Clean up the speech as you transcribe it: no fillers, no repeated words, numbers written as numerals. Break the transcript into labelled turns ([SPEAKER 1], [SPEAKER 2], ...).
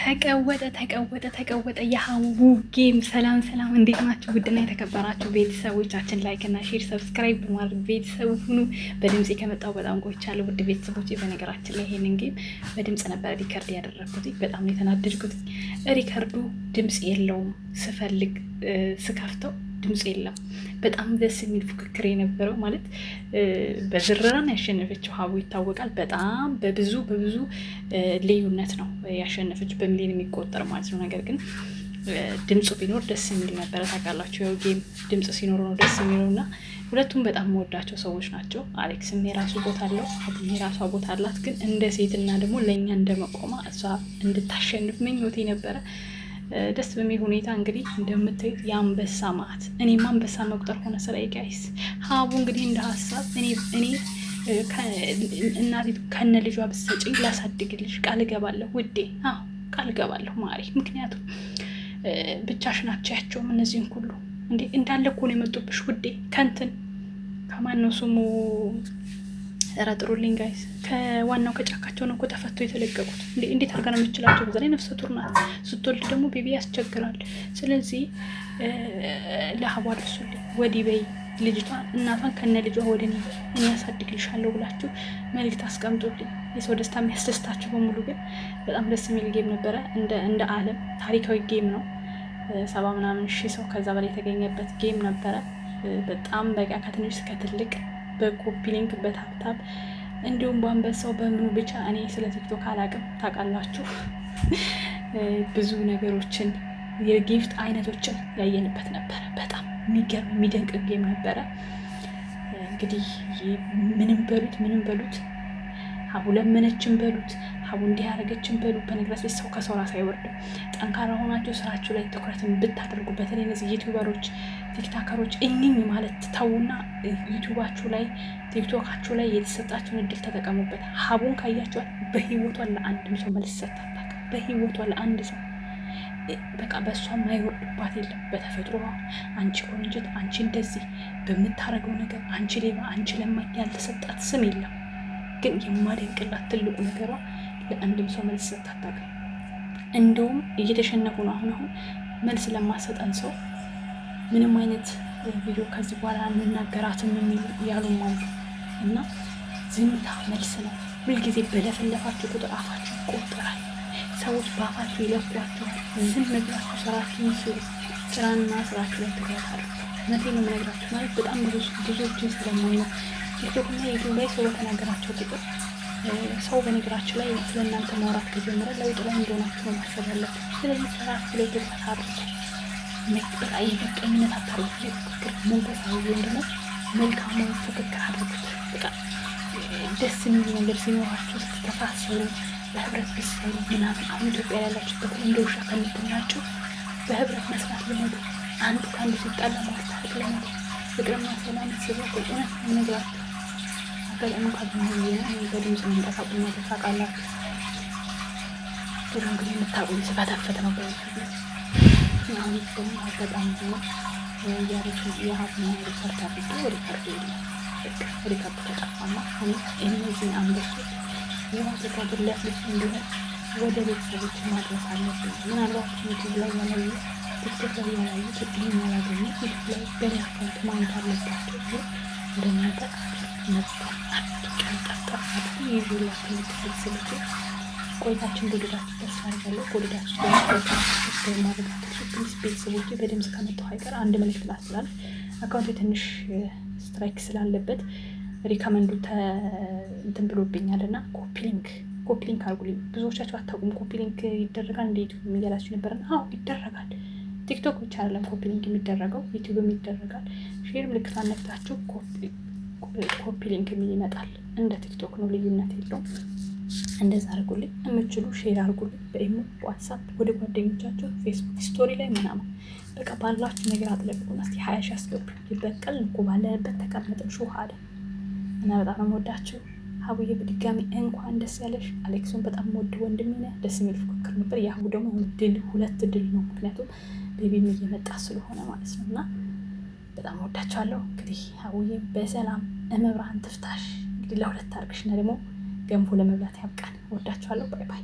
[SPEAKER 1] ተቀወጠ የሀቡ ጌም። ሰላም እንዴት ናችሁ? ውድና የተከበራችሁ ቤተሰቦቻችን ላይክ እና ሼር ሰብስክራይብ በማድረግ ቤተሰብ ሁኑ። በድምጽ ከመጣው በጣም ቆይቻለሁ ውድ ቤተሰቦች። በነገራችን ላይ ይሄንን ጌም በድምጽ ነበር ሪከርድ ያደረኩት። በጣም የተናደድኩት ሪከርዱ ድምጽ የለውም። ስፈልግ ስከፍተው ድምጽ የለም። በጣም ደስ የሚል ፉክክር የነበረው ማለት በዝረራን ያሸነፈችው ሀቡ ይታወቃል። በጣም በብዙ ልዩነት ነው ያሸነፈችው፣ በሚሊዮን የሚቆጠር ማለት ነው። ነገር ግን ድምፁ ቢኖር ደስ የሚል ነበረ። ታውቃላችሁ ያው ጌም ድምፅ ሲኖር ነው ደስ የሚለው እና ሁለቱም በጣም መወዳቸው ሰዎች ናቸው። አሌክስም የራሱ ቦታ አለው፣ ሀቡም የራሷ ቦታ አላት። ግን እንደ ሴትና ደግሞ ለእኛ እንደመቆማ እሷ እንድታሸንፍ ምኞቴ ነበረ። ደስ በሚል ሁኔታ እንግዲህ እንደምታዩት የአንበሳ ማት እኔም አንበሳ መቁጠር ሆነ ስራዬ ጋይስ። ሀቡ እንግዲህ እንደ ሀሳብ እኔ እናቴ ከነ ልጇ ብትሰጪኝ ላሳድግልሽ ቃል እገባለሁ ውዴ። አዎ ቃል እገባለሁ ማሪ። ምክንያቱም ብቻሽን አትችያቸውም እነዚህን ሁሉ እንዴ። እንዳለ እኮ ነው የመጡብሽ ውዴ። ከንትን ከማን ነው ስሙ ተረጥሩልኝ ጋይስ። ከዋናው ከጫካቸው ነው እኮ ተፈቶ የተለቀቁት። እንዴት አድርጋ ነው የምችላቸው? በዛ ላይ ነፍሰ ጡር ናት። ስትወልድ ደግሞ ቤቢ ያስቸግራል። ስለዚህ ለሀቡ አድርሱልኝ ወዲህ በይ ልጅቷ እናቷን ከነ ልጇ ወደ እኔ ያሳድግልሻለሁ ብላችሁ መልዕክት አስቀምጡልኝ። የሰው ደስታ የሚያስደስታችሁ በሙሉ። ግን በጣም ደስ የሚል ጌም ነበረ። እንደ ዓለም ታሪካዊ ጌም ነው። 70 ምናምን ሺህ ሰው ከዛ በላይ የተገኘበት ጌም ነበረ። በጣም በቃ ከትንሽ እስከ ትልቅ በኮፒ ሊንክ በታፕታፕ እንዲሁም በአንበሳው በምኑ ብቻ እኔ ስለ ቲክቶክ አላቅም ታውቃላችሁ። ብዙ ነገሮችን የጊፍት አይነቶችን ያየንበት ነበረ። በጣም የሚገርም የሚደንቅ ጌም ነበረ። እንግዲህ ምንም በሉት ሀቡ ለመነችን በሉት ሀቡ እንዲህ ያደረገችን በሉት። በነገራችን ላይ ሰው ከሰው ራስ አይወርድም። ጠንካራ ሆናችሁ ስራችሁ ላይ ትኩረትን ብታደርጉ፣ በተለይ እነዚህ ዩቲዩበሮች ቲክታከሮች እኝኝ ማለት ተውና ዩቲዩባችሁ ላይ ቲክቶካችሁ ላይ የተሰጣችሁን እድል ተጠቀሙበት። ሀቡን ካያችኋት በህይወቷ ለአንድም ሰው መልስ ሰጥታታል። በህይወቷ ለአንድ ሰው በቃ በእሷ የማይወርድባት የለም። በተፈጥሮ አንቺ ቆንጅት፣ አንቺ እንደዚህ በምታደርገው ነገር አንቺ ሌባ፣ አንቺ ለማኝ ያልተሰጣት ስም የለም። ግን የማደንቅላት ትልቁ ነገሯ ለአንድም ሰው መልስ ሰጥታታል። እንደውም እየተሸነፉ ነው አሁን መልስ ለማሰጠን ሰው ምንም አይነት ቪዲዮ ከዚህ በኋላ እንናገራትም የሚሉ ያሉም አሉ። እና ዝምታ መልስ ነው። ሁልጊዜ በለፈለፋችሁ ቁጥር አፋችሁ ይቆጠራል። ሰዎች በአፋችሁ ይለፏችኋል። ዝም ብላችሁ ስራችሁን ስሩ። ስራና ስራችሁ ላይ ትኩረት አድርጉ። እውነቴን ነው የምነግራችሁ። ማለት በጣም ብዙዎችን ስለማይ ነው ቲክቶክ እና ዩቲዩብ ላይ ሰው በተናገራቸው ቁጥር ሰው በነገራችሁ ላይ ስለ እናንተ ማውራት ከጀመረ ለውጥ ላይ እንደሆናችሁ ነው ማሰብ ያለብን። ስለዚህ ስራችሁ ላይ ትኩረት አድርጉ። በቃ የበቀኝነት አታርጉ። የፍክክር መንፈሳዊ ወይም ደግሞ መልካሙ ፍክክር አድርጉት። በቃ ደስ የሚል ነገር ሲኖራችሁ ስትተሳሰሩ በህብረት ብትሰሩ ምናምን። አሁን ኢትዮጵያ ያላችሁበት እንደ ውሻ ከምትናችሁ በህብረት መስራት ልመዱ። አንዱ ከአንዱ ሲጣላ ማስታረቅ ልመዱ። ፍቅርና ሰላም ሲበቁ እውነት ነግራችሁ አጋጣሚ ካገኘ በድምፅ መንቀሳቁ ነገር ታውቃላችሁ። ግን እንግዲህ የምታውቁኝ ስፈተፈት ነው በዚህ አሁን ደግሞ አጋጣሚ ሆኖ ያረች የሀብና ሪከርድ አድርጌ ሪከርድ የለም። ሪከርድ ተጠፋና እነዚህን አንበሶች የማዘጋ ብላፍልስ እንዲሆን ወደ ቤተሰቦች ማድረስ አለብን። ምናልባት ዩቲዩብ ላይ ያላዩ ቲክቶክ ላይ ያላዩ ትግኝ ያላገኙ ዩቲዩብ ላይ በኔ አካውንት ማየት አለባቸው። ግን እንደናንተ ነበር ቀንጠፍጠፍ ይዤላችሁ ምትል ስልክ ቆይታችን በወደዳችሁ ተስፋ አድርጋለሁ። በወደዳችሁ ማድረጋችሁ ቤተሰቦች በድምፅ ከመጣሁ አይቀር አንድ መልዕክት ላስተላልፍ። አካውንቱ ትንሽ ስትራይክ ስላለበት ሪከመንዱ እንትን ብሎብኛል እና ኮፒሊንክ አድርጉልኝ። ብዙዎቻችሁ አታውቁም ኮፒሊንክ ይደረጋል እንደ ዩቲዩብ የሚገላችሁ ነበረን። አዎ ይደረጋል። ቲክቶክ ብቻ አይደለም ኮፒሊንክ የሚደረገው ዩቲዩብም ይደረጋል። ሼር ምልክት አነግታችሁ ኮፒሊንክ የሚል ይመጣል። እንደ ቲክቶክ ነው፣ ልዩነት የለውም። እንደዛ አድርጉልኝ። የምችሉ ሼር አድርጉልኝ። በኢሞ ዋትሳፕ፣ ወደ ጓደኞቻችሁ ፌስቡክ ስቶሪ ላይ ምናምን በቃ ባላችሁ ነገር አጥለቁና እስቲ 20 ሺህ አስገቡ። ይበቀል እኮ ባለንበት ተቀመጥን ሾህ አለ እና በጣም ነው የምወዳችሁ። ሀቡዬ በድጋሚ እንኳን ደስ ያለሽ። አሌክሱን በጣም ወድ ወንድሜ ነህ። ደስ የሚል ፉክክር ነበር። የሀቡ ደግሞ ሁለት ድል ነው። ምክንያቱም ቤቢም እየመጣ ስለሆነ ማለት ነው። እና በጣም ወዳችኋለሁ። እንግዲህ ሀቡዬ በሰላም መብራን ትፍታሽ። እንግዲህ ለሁለት አድርግሽ እና ደግሞ ገንፎ ለመብላት ያብቃን። ወዳችኋለሁ። ባይ ባይ።